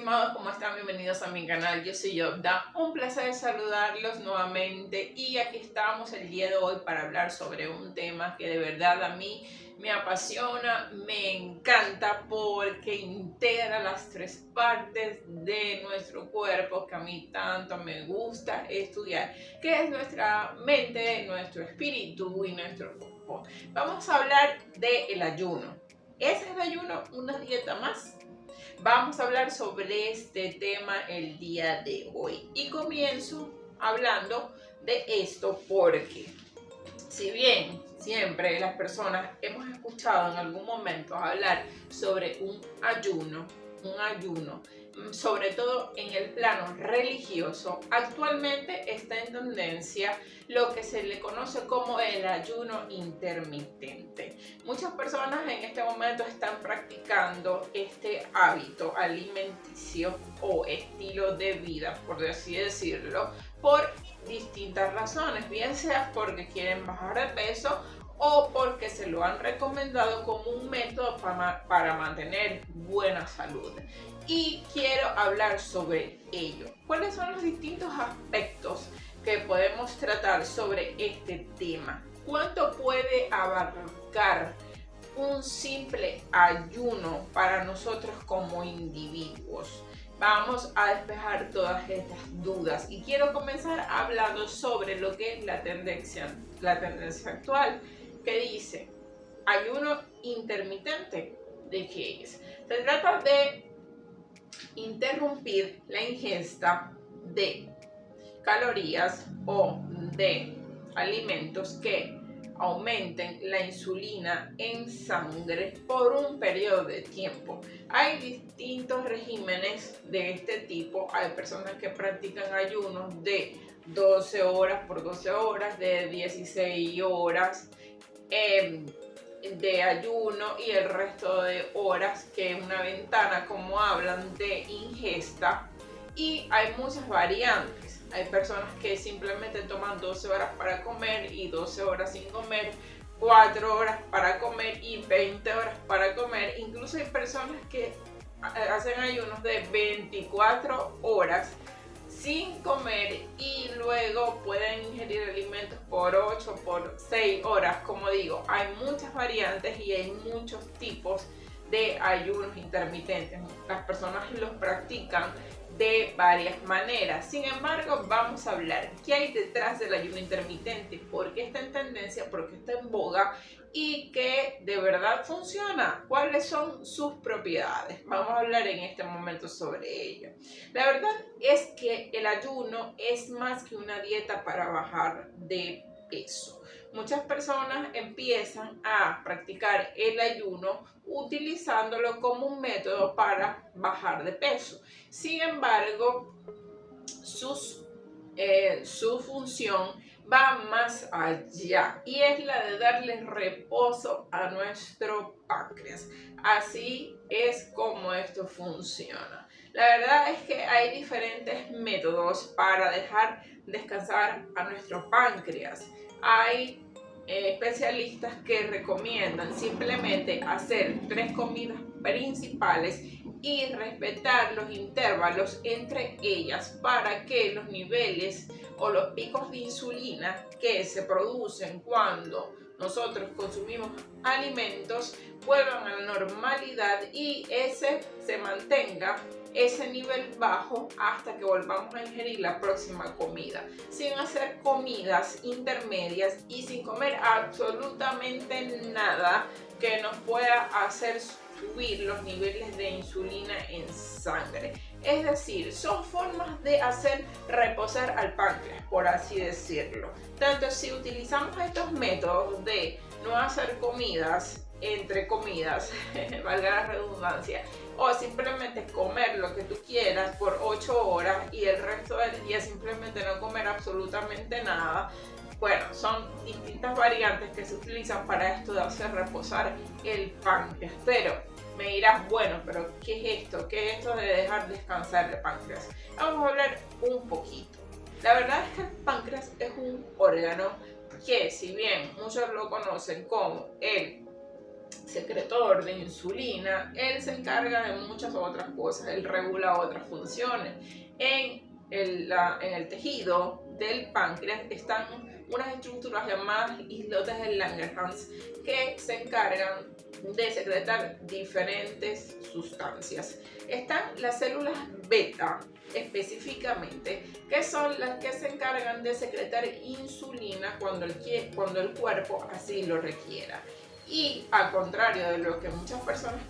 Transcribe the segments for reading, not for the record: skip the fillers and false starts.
estimados, ¿cómo están? Bienvenidos a mi canal. Yo soy Yobda. Un placer saludarlos nuevamente y aquí estamos el día de hoy para hablar sobre un tema que de verdad a mí me apasiona, me encanta porque integra las tres partes de nuestro cuerpo que a mí tanto me gusta estudiar, que es nuestra mente, nuestro espíritu y nuestro cuerpo. Vamos a hablar del ayuno. ¿Es el ayuno una dieta más? Vamos a hablar sobre este tema el día de hoy y comienzo hablando de esto porque si bien siempre las personas hemos escuchado en algún momento hablar sobre un ayuno, sobre todo en el plano religioso, actualmente está en tendencia lo que se le conoce como el ayuno intermitente. Muchas personas en este momento están practicando este hábito alimenticio o estilo de vida, por así decirlo, por distintas razones, bien sea porque quieren bajar de peso o porque se lo han recomendado como un método para mantener buena salud. Y quiero hablar sobre ello. ¿Cuáles son los distintos aspectos que podemos tratar sobre este tema? ¿Cuánto puede abarcar un simple ayuno para nosotros como individuos? Vamos a despejar todas estas dudas y quiero comenzar hablando sobre lo que es la tendencia actual que dice ayuno intermitente. ¿De qué es? Se trata de interrumpir la ingesta de calorías o de alimentos que aumenten la insulina en sangre por un periodo de tiempo. Hay distintos regímenes de este tipo. Hay personas que practican ayunos de 12 horas por 12 horas, de 16 horas de ayuno y el resto de horas, que es una ventana, como hablan, de ingesta. Y hay muchas variantes. Hay personas que simplemente toman 12 horas para comer y 12 horas sin comer, 4 horas para comer y 20 horas para comer. Incluso hay personas que hacen ayunos de 24 horas sin comer y luego pueden ingerir alimentos por 8, por 6 horas. Como digo, hay muchas variantes y hay muchos tipos de ayunos intermitentes. Las personas los practican de varias maneras. Sin embargo, vamos a hablar qué hay detrás del ayuno intermitente, por qué está en tendencia, por qué está en boga y que de verdad funciona, cuáles son sus propiedades. Vamos a hablar en este momento sobre ello. La verdad es que el ayuno es más que una dieta para bajar de peso. Muchas personas empiezan a practicar el ayuno utilizándolo como un método para bajar de peso. Sin embargo, su función va más allá y es la de darle reposo a nuestro páncreas. Así es como esto funciona. La verdad es que hay diferentes métodos para dejar descansar a nuestro páncreas. Hay especialistas que recomiendan simplemente hacer 3 comidas principales y respetar los intervalos entre ellas para que los niveles o los picos de insulina que se producen cuando nosotros consumimos alimentos vuelvan a la normalidad y se mantenga ese nivel bajo hasta que volvamos a ingerir la próxima comida, sin hacer comidas intermedias y sin comer absolutamente nada que nos pueda hacer subir los niveles de insulina en sangre. Es decir, son formas de hacer reposar al páncreas, por así decirlo. Tanto si utilizamos estos métodos de no hacer comidas, entre comidas, valga la redundancia, o simplemente comer lo que tú quieras por 8 horas y el resto del día simplemente no comer absolutamente nada. Bueno, son distintas variantes que se utilizan para esto de hacer reposar el páncreas. Pero me dirás, bueno, pero ¿qué es esto? ¿Qué es esto de dejar descansar el páncreas? Vamos a hablar un poquito. La verdad es que el páncreas es un órgano que, si bien muchos lo conocen como el secretor de insulina, él se encarga de muchas otras cosas, él regula otras funciones. En el tejido del páncreas están unas estructuras llamadas islotes de Langerhans que se encargan de secretar diferentes sustancias. Están las células beta específicamente, que son las que se encargan de secretar insulina cuando el cuerpo así lo requiera. Y al contrario de lo que muchas personas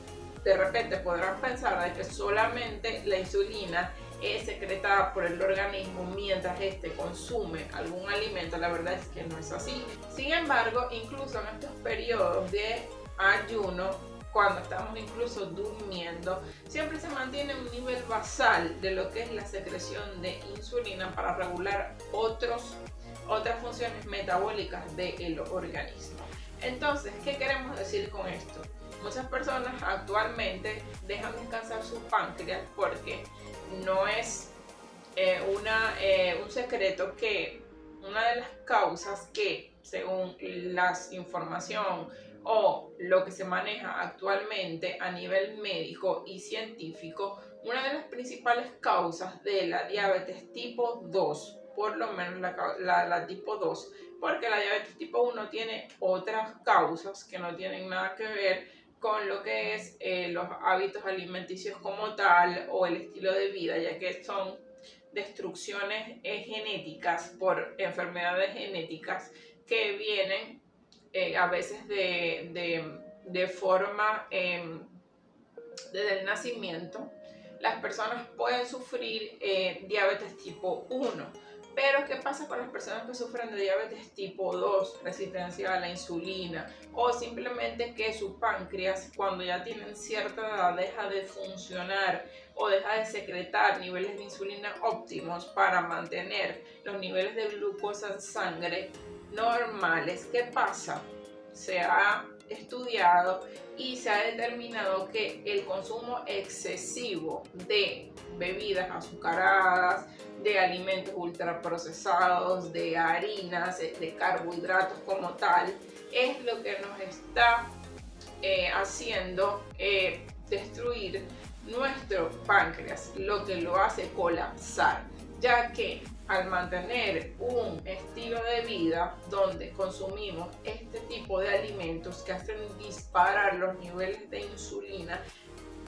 de repente podrán pensar, de que solamente la insulina es secretada por el organismo mientras éste consume algún alimento, la verdad es que no es así. Sin embargo, incluso en estos periodos de ayuno, cuando estamos incluso durmiendo, siempre se mantiene un nivel basal de lo que es la secreción de insulina para regular otras funciones metabólicas del organismo. Entonces, ¿qué queremos decir con esto? Muchas personas actualmente dejan descansar su páncreas porque no es un secreto que una de las causas que, según la información o lo que se maneja actualmente a nivel médico y científico, una de las principales causas de la diabetes tipo 2, por lo menos la tipo 2, porque la diabetes tipo 1 tiene otras causas que no tienen nada que ver con lo que es los hábitos alimenticios como tal o el estilo de vida, ya que son destrucciones genéticas por enfermedades genéticas que vienen a veces de forma desde el nacimiento. Las personas pueden sufrir diabetes tipo 1. Pero, ¿qué pasa con las personas que sufren de diabetes tipo 2, resistencia a la insulina, o simplemente que su páncreas, cuando ya tienen cierta edad, deja de funcionar o deja de secretar niveles de insulina óptimos para mantener los niveles de glucosa en sangre normales? ¿Qué pasa? Se ha estudiado y se ha determinado que el consumo excesivo de bebidas azucaradas, de alimentos ultraprocesados, de harinas, de carbohidratos como tal, es lo que nos está haciendo destruir nuestro páncreas, lo que lo hace colapsar, ya que al mantener un estilo de vida donde consumimos este tipo de alimentos que hacen disparar los niveles de insulina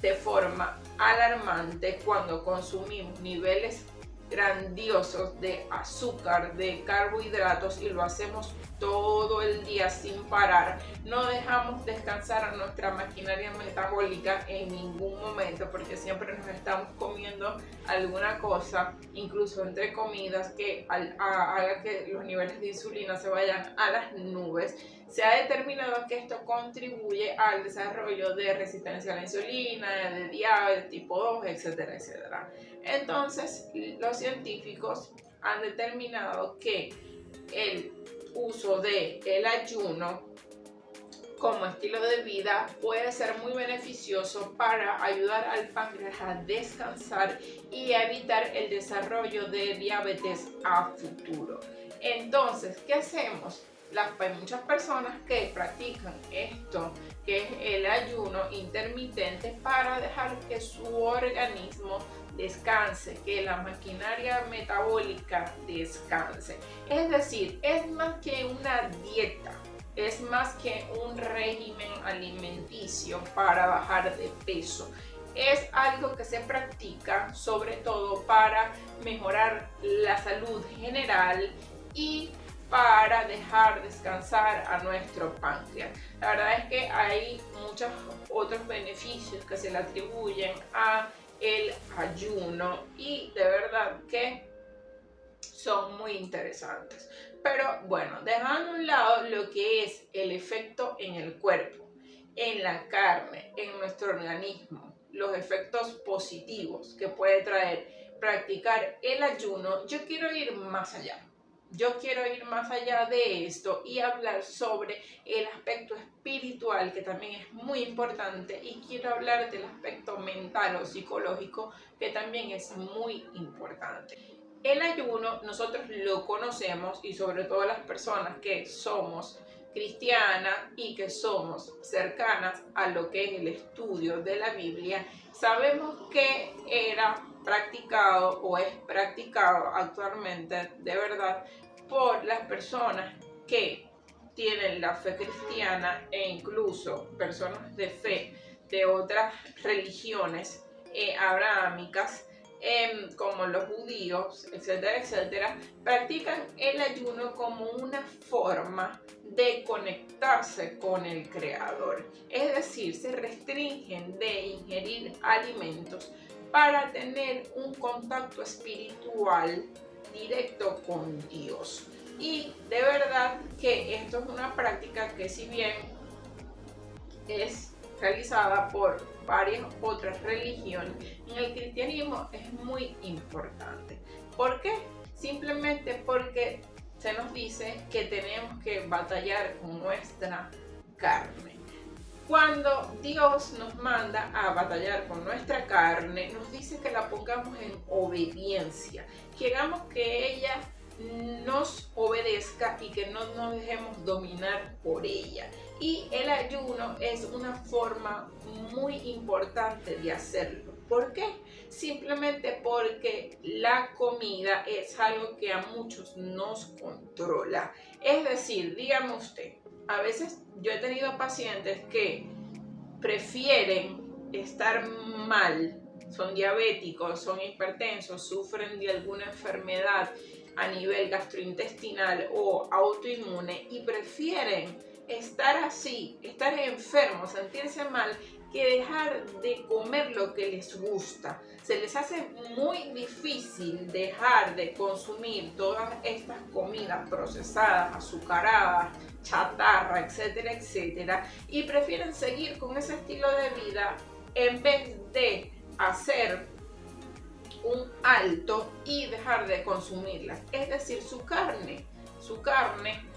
de forma alarmante, cuando consumimos niveles grandiosos de azúcar, de carbohidratos, y lo hacemos todo el día sin parar, no dejamos descansar a nuestra maquinaria metabólica en ningún momento, porque siempre nos estamos comiendo alguna cosa, incluso entre comidas, que haga que los niveles de insulina se vayan a las nubes. Se ha determinado que esto contribuye al desarrollo de resistencia a la insulina, de diabetes tipo 2, etcétera, etcétera. Entonces, los científicos han determinado que el uso del ayuno como estilo de vida puede ser muy beneficioso para ayudar al páncreas a descansar y evitar el desarrollo de diabetes a futuro. Entonces, ¿qué hacemos? Hay muchas personas que practican esto, que es el ayuno intermitente, para dejar que su organismo descanse, que la maquinaria metabólica descanse. Es decir, es más que una dieta, es más que un régimen alimenticio para bajar de peso. Es algo que se practica sobre todo para mejorar la salud general y para dejar descansar a nuestro páncreas. La verdad es que hay muchos otros beneficios que se le atribuyen a el ayuno y de verdad que son muy interesantes. Pero bueno, dejando a un lado lo que es el efecto en el cuerpo, en la carne, en nuestro organismo, los efectos positivos que puede traer practicar el ayuno, yo quiero ir más allá. Yo quiero ir más allá de esto y hablar sobre el aspecto espiritual, que también es muy importante, y quiero hablar del aspecto mental o psicológico, que también es muy importante. El ayuno nosotros lo conocemos, y sobre todo las personas que somos cristiana y que somos cercanas a lo que es el estudio de la Biblia, sabemos que era practicado o es practicado actualmente de verdad por las personas que tienen la fe cristiana e incluso personas de fe de otras religiones abrahámicas, como los judíos, etcétera, etcétera, practican el ayuno como una forma de conectarse con el Creador. Es decir, se restringen de ingerir alimentos para tener un contacto espiritual directo con Dios. Y de verdad que esto es una práctica que, si bien es realizada por varias otras religiones, en el cristianismo es muy importante. ¿Por qué? Simplemente porque se nos dice que tenemos que batallar con nuestra carne. Cuando Dios nos manda a batallar con nuestra carne, nos dice que la pongamos en obediencia, que hagamos que ella nos obedezca y que no nos dejemos dominar por ella. Y el ayuno es una forma muy importante de hacerlo. ¿Por qué? Simplemente porque la comida es algo que a muchos nos controla. Es decir, dígame usted, a veces yo he tenido pacientes que prefieren estar mal, son diabéticos, son hipertensos, sufren de alguna enfermedad a nivel gastrointestinal o autoinmune y prefieren estar así, estar enfermos, sentirse mal, que dejar de comer lo que les gusta. Se les hace muy difícil dejar de consumir todas estas comidas procesadas, azucaradas, chatarra, etcétera, etcétera, y prefieren seguir con ese estilo de vida en vez de hacer un alto y dejar de consumirlas. Es decir, su carne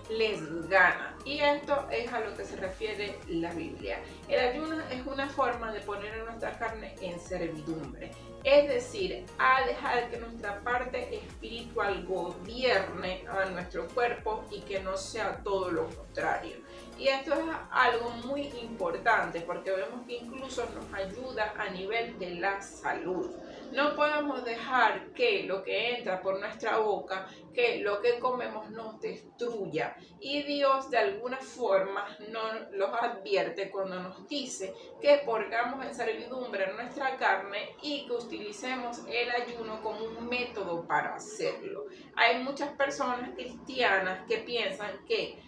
les gana. Y esto es a lo que se refiere la Biblia. El ayuno es una forma de poner a nuestra carne en servidumbre. Es decir, a dejar que nuestra parte espiritual gobierne a nuestro cuerpo y que no sea todo lo contrario. Y esto es algo muy importante porque vemos que incluso nos ayuda a nivel de la salud. No podemos dejar que lo que entra por nuestra boca, que lo que comemos nos destruya. Y Dios de alguna forma nos los advierte cuando nos dice que pongamos en servidumbre nuestra carne y que utilicemos el ayuno como un método para hacerlo. Hay muchas personas cristianas que piensan que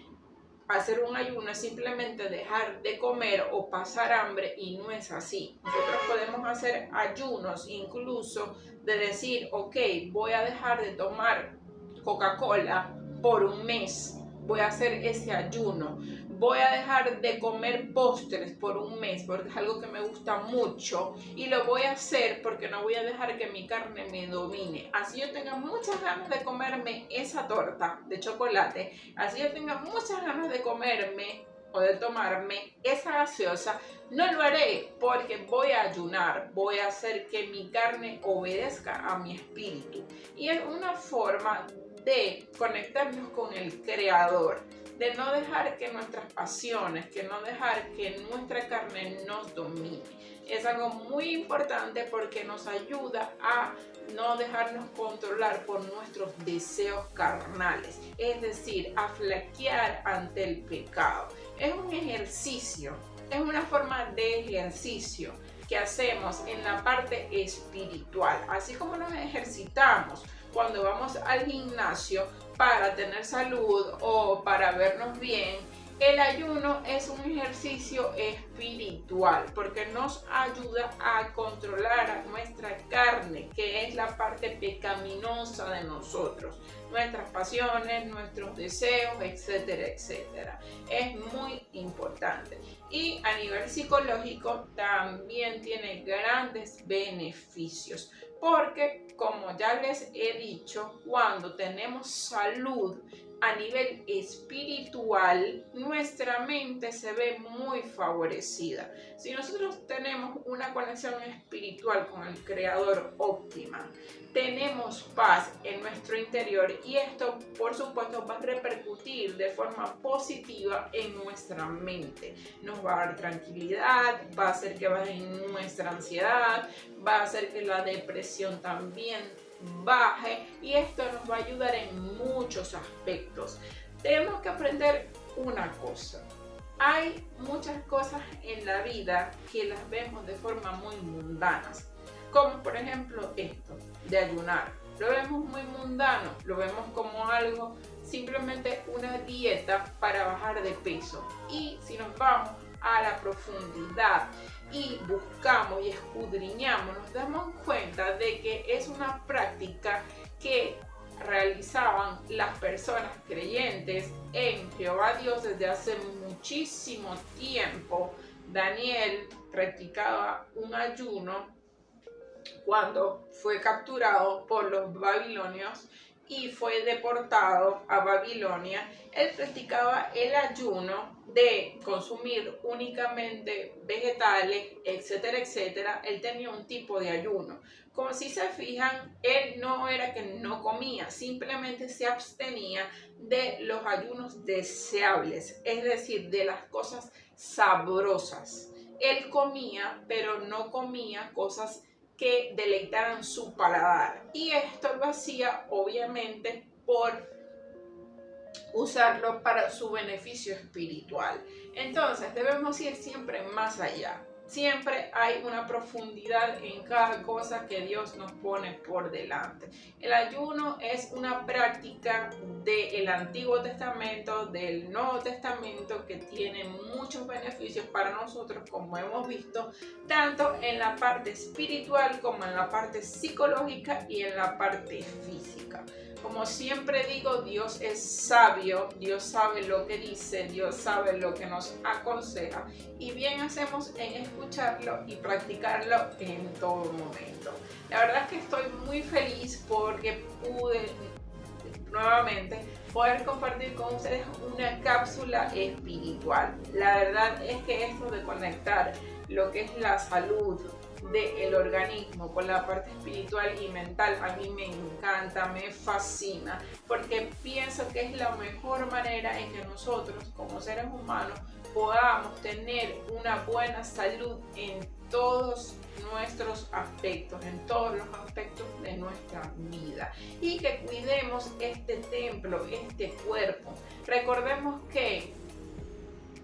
hacer un ayuno es simplemente dejar de comer o pasar hambre, y no es así. Nosotros podemos hacer ayunos incluso de decir, ok, voy a dejar de tomar Coca-Cola por un mes, voy a hacer ese ayuno. Voy a dejar de comer postres por un mes porque es algo que me gusta mucho y lo voy a hacer porque no voy a dejar que mi carne me domine. Así yo tenga muchas ganas de comerme esa torta de chocolate, así yo tenga muchas ganas de comerme o de tomarme esa gaseosa, no lo haré porque voy a ayunar, voy a hacer que mi carne obedezca a mi espíritu. Y es una forma de conectarnos con el Creador, de no dejar que nuestras pasiones, que no dejar que nuestra carne nos domine. Es algo muy importante porque nos ayuda a no dejarnos controlar por nuestros deseos carnales, es decir, a flaquear ante el pecado. Es un ejercicio, es una forma de ejercicio que hacemos en la parte espiritual, así como nos ejercitamos cuando vamos al gimnasio para tener salud o para vernos bien. El ayuno es un ejercicio espiritual porque nos ayuda a controlar a nuestra carne, que es la parte pecaminosa de nosotros, nuestras pasiones, nuestros deseos, etcétera, etcétera. Es muy importante. Y a nivel psicológico también tiene grandes beneficios, porque como ya les he dicho, cuando tenemos salud, a nivel espiritual, nuestra mente se ve muy favorecida. Si nosotros tenemos una conexión espiritual con el Creador óptima, tenemos paz en nuestro interior y esto, por supuesto, va a repercutir de forma positiva en nuestra mente. Nos va a dar tranquilidad, va a hacer que baje nuestra ansiedad, va a hacer que la depresión también baje y esto nos va a ayudar en muchos aspectos. Tenemos que aprender una cosa. Hay muchas cosas en la vida que las vemos de forma muy mundanas, como por ejemplo esto de ayunar. Lo vemos muy mundano, lo vemos como algo, simplemente una dieta para bajar de peso. Y si nos vamos a la profundidad y buscamos y escudriñamos, nos damos cuenta de que es una práctica que realizaban las personas creyentes en Jehová Dios desde hace muchísimo tiempo. Daniel practicaba un ayuno cuando fue capturado por los babilonios y fue deportado a Babilonia. Él practicaba el ayuno de consumir únicamente vegetales, etcétera, etcétera. Él tenía un tipo de ayuno. Como si se fijan, él no era que no comía, simplemente se abstenía de los ayunos deseables, es decir, de las cosas sabrosas. Él comía, pero no comía cosas que deleitaran su paladar. Y esto lo hacía obviamente por usarlo para su beneficio espiritual. Entonces debemos ir siempre más allá. Siempre hay una profundidad en cada cosa que Dios nos pone por delante. El ayuno es una práctica del Antiguo Testamento, del Nuevo Testamento, que tiene muchos beneficios para nosotros, como hemos visto, tanto en la parte espiritual como en la parte psicológica y en la parte física. Como siempre digo, Dios es sabio, Dios sabe lo que dice, Dios sabe lo que nos aconseja y bien hacemos en escucharlo y practicarlo en todo momento. La verdad es que estoy muy feliz porque pude nuevamente poder compartir con ustedes una cápsula espiritual. La verdad es que esto de conectar lo que es la salud del organismo con la parte espiritual y mental a mí me encanta, me fascina, porque pienso que es la mejor manera en que nosotros como seres humanos podamos tener una buena salud en todos nuestros aspectos, en todos los aspectos de nuestra vida y que cuidemos este templo, este cuerpo. Recordemos que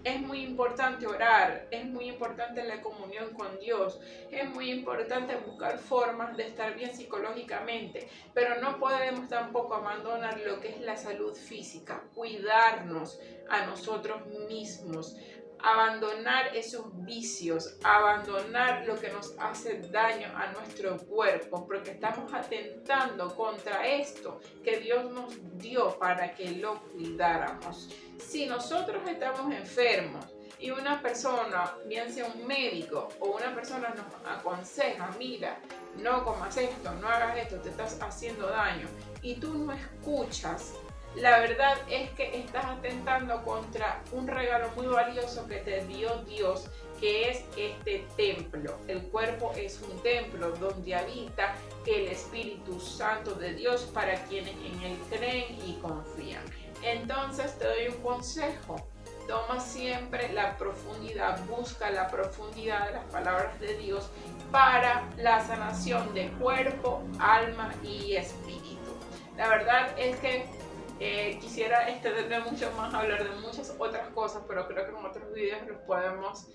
es muy importante orar, es muy importante la comunión con Dios, es muy importante buscar formas de estar bien psicológicamente, pero no podemos tampoco abandonar lo que es la salud física, cuidarnos a nosotros mismos, abandonar esos vicios, abandonar lo que nos hace daño a nuestro cuerpo, porque estamos atentando contra esto que Dios nos dio para que lo cuidáramos. Si nosotros estamos enfermos y una persona, bien sea un médico o una persona nos aconseja, mira, no comas esto, no hagas esto, te estás haciendo daño, y tú no escuchas, la verdad es que estás atentando contra un regalo muy valioso que te dio Dios, que es este templo. El cuerpo es un templo donde habita el Espíritu Santo de Dios para quienes en Él creen y confían. Entonces te doy un consejo. Toma siempre la profundidad, busca la profundidad de las palabras de Dios para la sanación de cuerpo, alma y espíritu. La verdad es que quisiera extenderme mucho más, hablar de muchas otras cosas, pero creo que en otros videos los podemos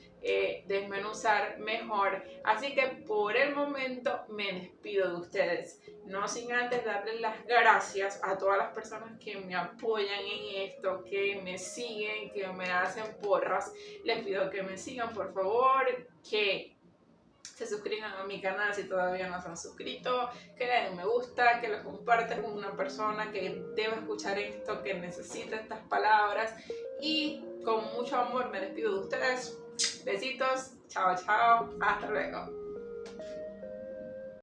desmenuzar mejor. Así que por el momento me despido de ustedes, no sin antes darles las gracias a todas las personas que me apoyan en esto, que me siguen, que me hacen porras. Les pido que me sigan, por favor, que se suscriban a mi canal si todavía no se han suscrito, que le den me gusta, que lo compartan con una persona que debe escuchar esto, que necesita estas palabras, y con mucho amor me despido de ustedes. Besitos, chao, chao, hasta luego.